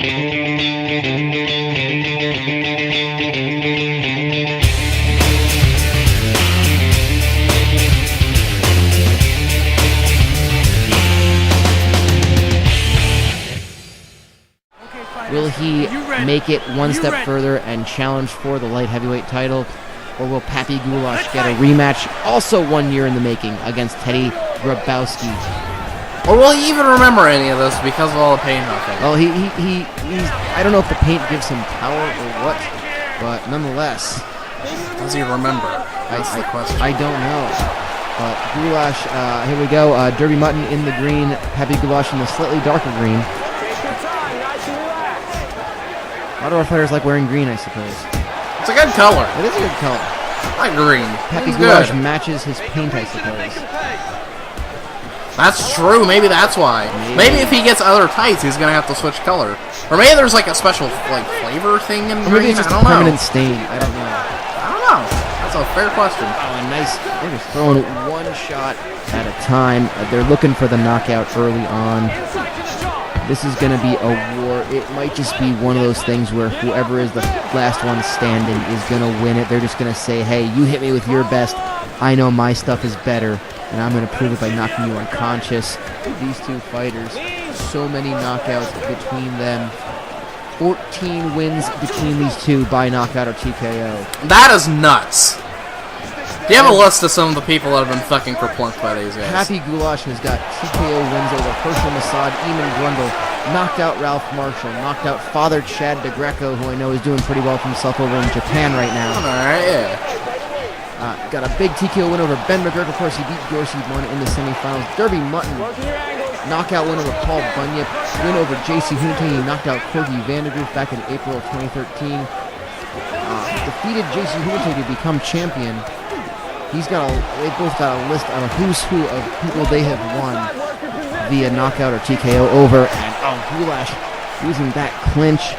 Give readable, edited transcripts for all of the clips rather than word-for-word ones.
Will he make it one step further and challenge for the light heavyweight title? Or will Pappy Goulash get a rematch, also 1 year in the making, against Teddy Grabowski? Or will he even remember any of this because of all the paint huffing? Well, he's I don't know if the paint gives him power or what, but nonetheless. Does he remember? That's the question. I don't know. But Goulash, here we go. Derby Mutton in the green, Pappy Goulash in the slightly darker green. A lot of our fighters like wearing green, I suppose. It's a good color. It is a good color. I like green. Pappy Goulash matches his paint, I suppose. That's true. Maybe that's why. Maybe if he gets other tights, he's gonna have to switch color. Or maybe there's like a special like flavor thing in green. Maybe it's just a permanent stain. I don't know. I don't know. That's a fair question. Oh, a nice. They're just throwing one shot at a time. They're looking for the knockout early on. This is going to be a war. It might just be one of those things where whoever is the last one standing is going to win it. They're just going to say, hey, you hit me with your best. I know my stuff is better, and I'm going to prove it by knocking you unconscious. These two fighters, so many knockouts between them. 14 wins between these two by knockout or TKO. That is nuts. Do you have a list of some of the people that have been fucking kerplunked by these guys? Pappy Goulash has got TKO wins over Herschel Mossad, Eamon Grundle, knocked out Ralph Marshall, knocked out Father Chad DeGreco, who I know is doing pretty well for himself over in Japan right now. Alright, yeah. Got a big TKO win over Ben McGregor. Of course, he beat Dorsey Munn in the semifinals. Derby Mutton, knockout win over Paul Bunyip, win over JC Hunting. He knocked out Corgi Vandergoof back in April of 2013. Defeated JC Hunting to become champion. They both got a list on a who's who of people they have won via knockout or TKO over. And Goulash using that clinch,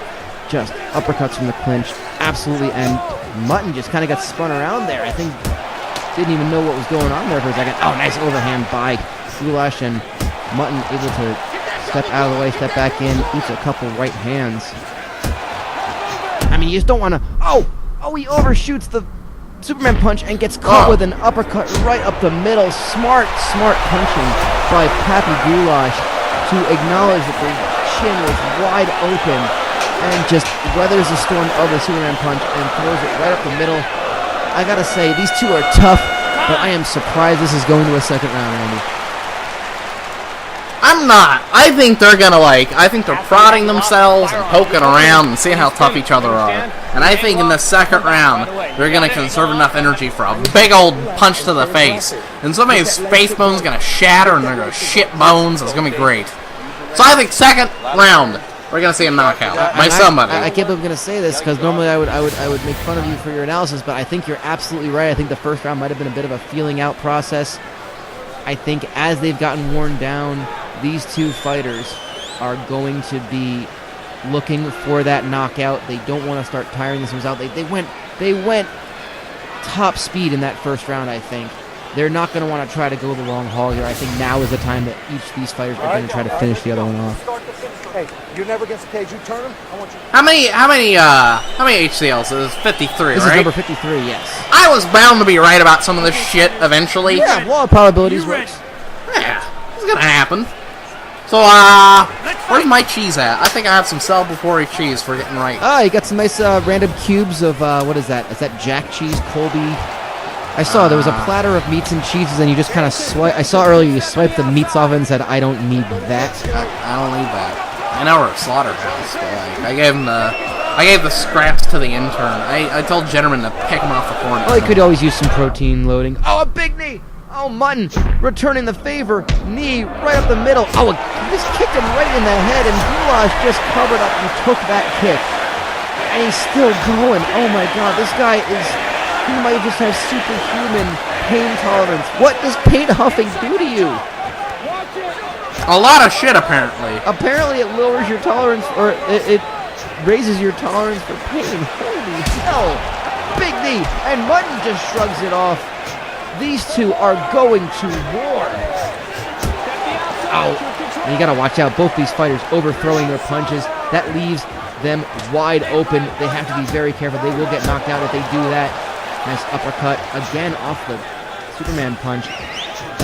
just uppercuts from the clinch, absolutely. And Mutton just kind of got spun around there. I think didn't even know what was going on there for a second. Oh, nice overhand by Goulash, and Mutton able to step out of the way, step back in, eats a couple right hands. I mean, you just don't want to. Oh, he overshoots the Superman punch and gets caught with an uppercut right up the middle. Smart punching by Pappy Goulash to acknowledge that the chin was wide open and just weathers the storm of the Superman punch and throws it right up the middle. I gotta say, these two are tough, but I am surprised this is going to a second round, Randy. I'm not. I think they're prodding themselves and poking around and seeing how tough each other are. And I think in the second round, they're gonna conserve enough energy for a big old punch to the face. And somebody's face bone's gonna shatter and they're gonna shit bones. It's gonna be great. So I think second round, we're gonna see a knockout by somebody. I can't believe I'm gonna say this because normally I would make fun of you for your analysis, but I think you're absolutely right. I think the first round might have been a bit of a feeling out process. I think as they've gotten worn down, these two fighters are going to be looking for that knockout. They don't want to start tiring themselves out. They went top speed in that first round, I think. They're not going to want to try to go the long haul here. I think now is the time that each of these fighters are going to try to finish the other one off. Hey, you're never against the cage. You turn him. I want you. How many HCLs? This is 53, right? This is number 53, yes. I was bound to be right about some of this shit eventually. Yeah, law of probabilities works. Yeah, it's gonna happen. So, where's my cheese at? I think I have some celebratory cheese for getting right. Oh, you got some nice random cubes of, what is that? Is that Jack cheese, Colby? I saw there was a platter of meats and cheeses, and you just kind of swipe. I saw earlier you swiped the meats off it and said, I don't need that. I don't need that. I know we're a slaughterhouse, but like, I gave the scraps to the intern. I told Jennerman to pick them off the corner. Well, he could always use some protein loading. Oh, a big knee! Oh, Mutton returning the favor. Knee right up the middle. Oh, he just kicked him right in the head, and Goulash just covered up and took that kick. And he's still going. Oh my God, this guy he might just have superhuman pain tolerance. What does paint huffing do to you? A lot of shit, apparently. Apparently it lowers your tolerance, or it raises your tolerance for pain. Holy hell. Big knee, and Mutton just shrugs it off. These two are going to war. Ow. And you gotta watch out, both these fighters overthrowing their punches. That leaves them wide open. They have to be very careful. They will get knocked out if they do that. Nice uppercut. Again off the Superman punch.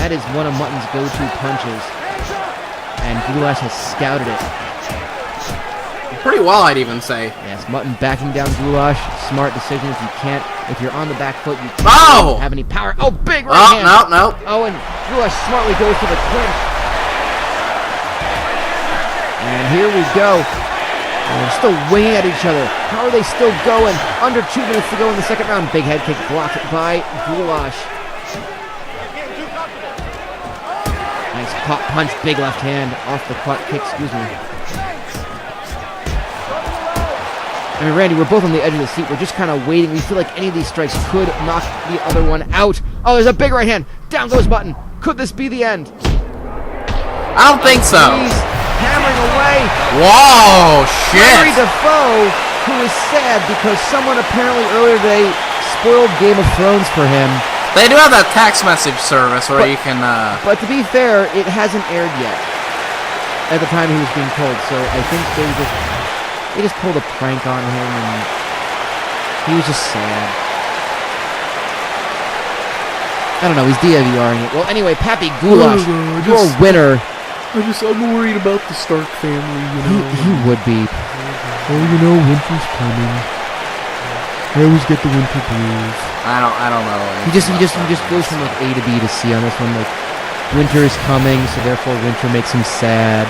That is one of Mutton's go-to punches. And Goulash has scouted it. Pretty well, I'd even say. Yes, Mutton backing down Goulash. Smart decision. If you're on the back foot, you Oh! can't have any power. Oh, big right hand. No. Oh, and Goulash smartly goes for the clinch. And here we go. And they're still winging at each other. How are they still going? Under 2 minutes to go in the second round. Big head kick blocked by Goulash. Nice pop punch, big left hand off the quad kick, excuse me. I mean, Randy, we're both on the edge of the seat. We're just kind of waiting. We feel like any of these strikes could knock the other one out. Oh, there's a big right hand. Down goes Mutton. Could this be the end? I don't think so. He's hammering away. Whoa, Larry shit. Defoe, who is sad because someone apparently earlier today spoiled Game of Thrones for him. They do have that text message service where you can, But to be fair, it hasn't aired yet at the time he was being told. So I think they just pulled a prank on him, and he was just sad. I don't know, he's DVRing it. Well, anyway, Pappy Goulash, your winner. I'm worried about the Stark family, you know. He would be. Oh, you know, winter's coming. I always get the winter blues. I don't know. He just goes from like A to B to C on this one. Like, winter is coming, so therefore winter makes him sad.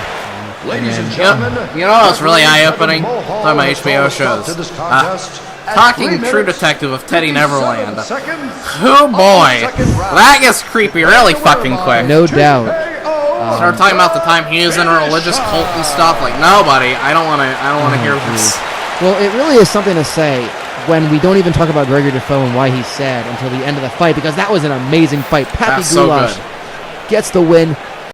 Ladies and gentlemen, You know what's really eye-opening? Talking about HBO shows. Talking True Detective with Teddy Neverland. Oh boy, that gets creepy really fucking quick. No doubt. Start talking about the time he was in a religious cult and stuff. Like, no, buddy, I don't want to hear this. Well, it really is something to say when we don't even talk about Gregory Defoe and why he's sad until the end of the fight, because that was an amazing fight. Pappy That's so Goulash good. gets the win.